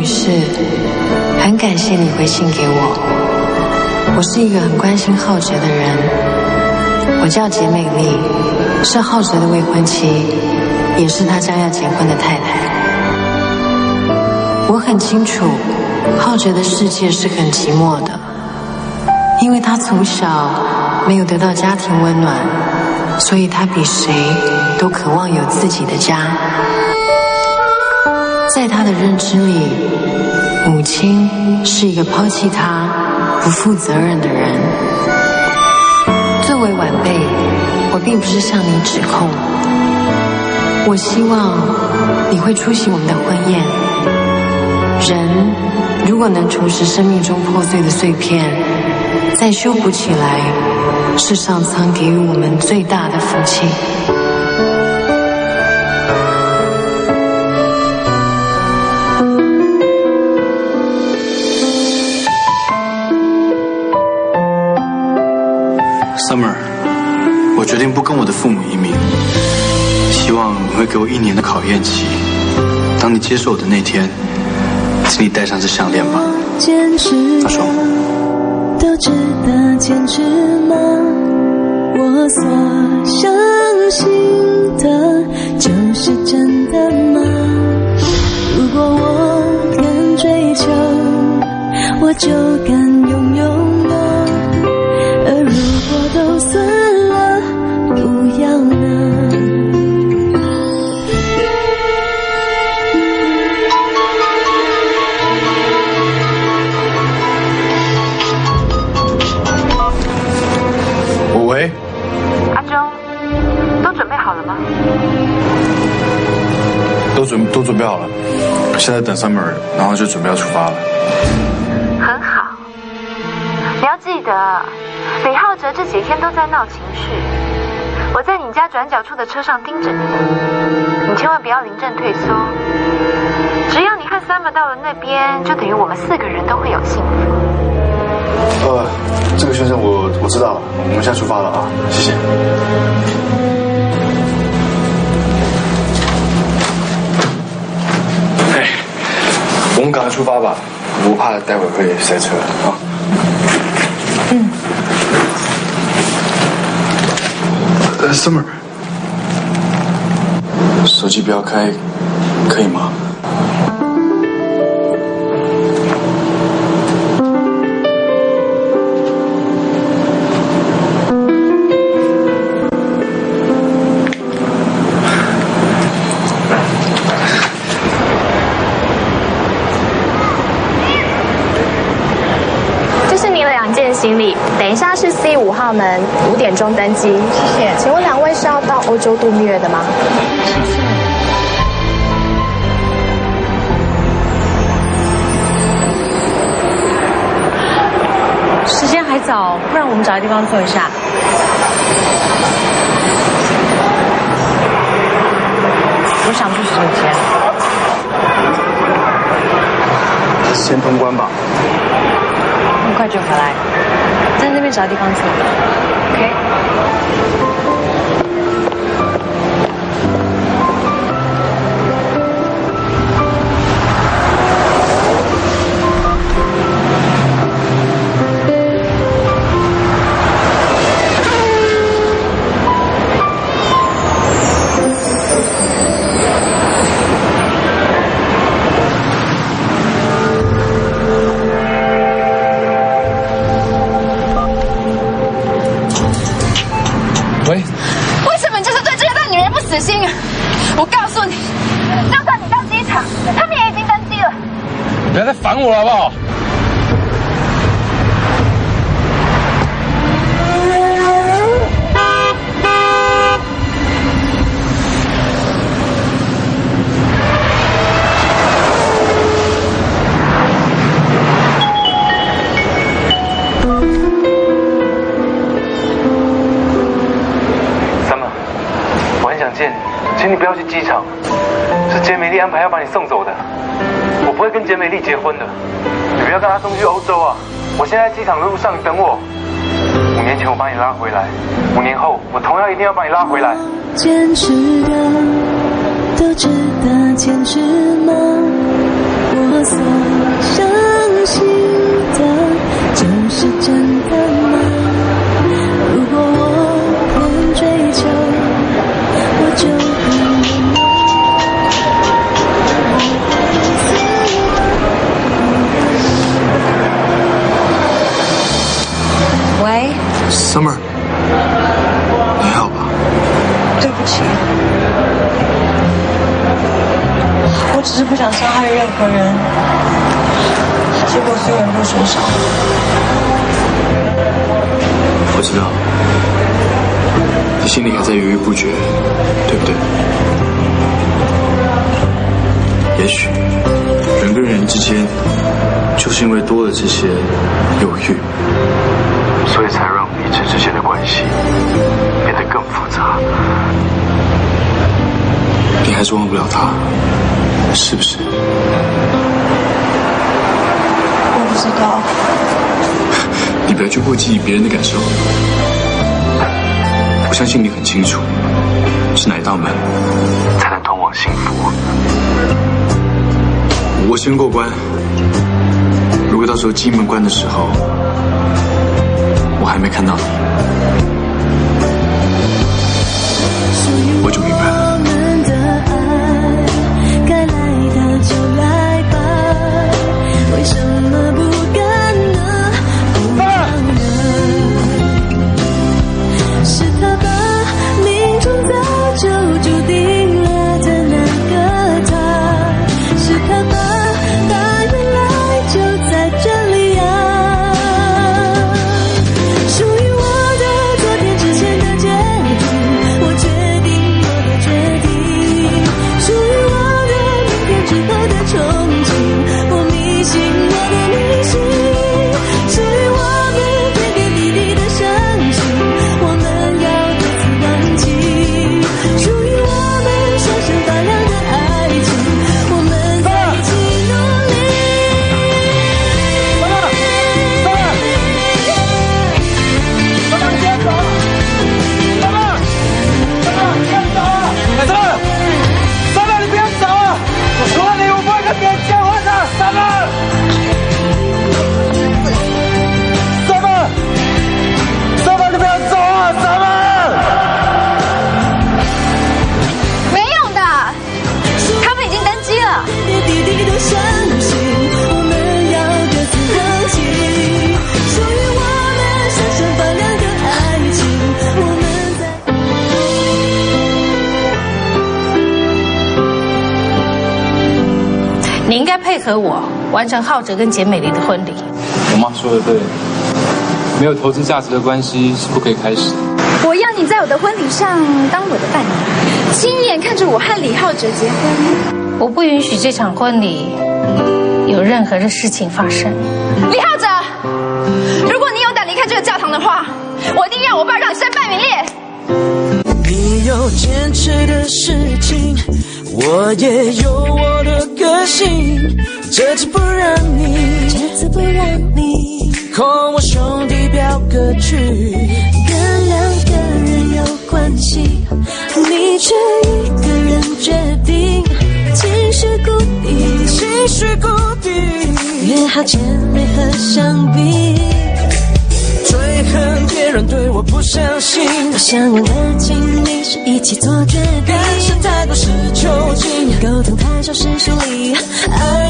女士，很感谢你回信给我。我是一个很关心浩哲的人，我叫简美丽，是浩哲的未婚妻，也是他将要结婚的太太。我很清楚，浩哲的世界是很寂寞的，因为他从小没有得到家庭温暖，所以他比谁都渴望有自己的家。在他的认知里，母亲是一个抛弃他、不负责任的人。作为晚辈，我并不是向你指控，我希望你会出席我们的婚宴。人如果能重拾生命中破碎的碎片，再修补起来，是上苍给予我们最大的福气。Summer， 我决定不跟我的父母移民，希望你会给我1年的考验期。当你接受我的那天，请你戴上这项链吧。阿双，都值得坚持吗？我所相信的就是真的吗？如果我敢追求，我就敢拥有吗？而如果都算了，不要呢？喂，阿忠，都准备好了吗？都准备好了，现在等 Summer， 然后就准备要出发了。很好，你要记得，李浩哲这几天都在闹情绪，我在你家转角处的车上盯着你，你千万不要临阵退缩。只要你和 Summer 到了那边，就等于我们4个人都会有幸福。这个先生我知道了，我们现在出发了啊，谢谢。哎，我们赶快出发吧，我怕待会会塞车啊。Summer， 手机不要开，可以吗？行李，等一下是 C5 号门，5点钟登机。谢谢。请问2位是要到欧洲度蜜月的吗？时间还早，不然我们找个地方坐一下。我想去洗手间。先通关吧。很快就回来，在那边找地方坐。OK。我告诉你，就算你到机场，他们也已经登机了。不要再烦我了，好不好？请你不要去机场，是简美丽安排要把你送走的。我不会跟简美丽结婚的，你不要跟她送去欧洲啊！我现在在机场的路上，你等我。5年前我把你拉回来，5年后我同样一定要把你拉回来。坚持的都值得坚持吗？我所相信的就是真的吗？如果我偏追求，我就不能。喂 ，Summer， 你还好吧？对不起，我只是不想伤害任何人，结果所有人都受伤。我知道，你心里还在犹豫不决，对不对？也许人跟人之间，就是因为多了这些犹豫，所以才让彼此之间的关系变得更复杂。你还是忘不了他，是不是？我不知道。你不要去过记忆别人的感受。我相信你很清楚，是哪一道门才能通往幸福。我先过关，如果到时候金门关的时候，我还没看到你，我就明白了。你应该配合我完成浩哲跟简美丽的婚礼。我妈说的对，没有投资价值的关系是不可以开始的。我要你在我的婚礼上当我的伴娘，亲眼看着我和李浩哲结婚。我不允许这场婚礼有任何的事情发生。李浩哲，如果你有胆离开这个教堂的话，我一定让我爸让你身败名裂。你有坚持的事情，我也有我的个性，这次不让你和我兄弟表个区，跟两个人有关系，你却一个人决定，情绪固定，约好姐妹和相比，最恨别人对我不相信，我想要的经历是一起做决定，感受太多是囚禁，沟通太少是疏离，爱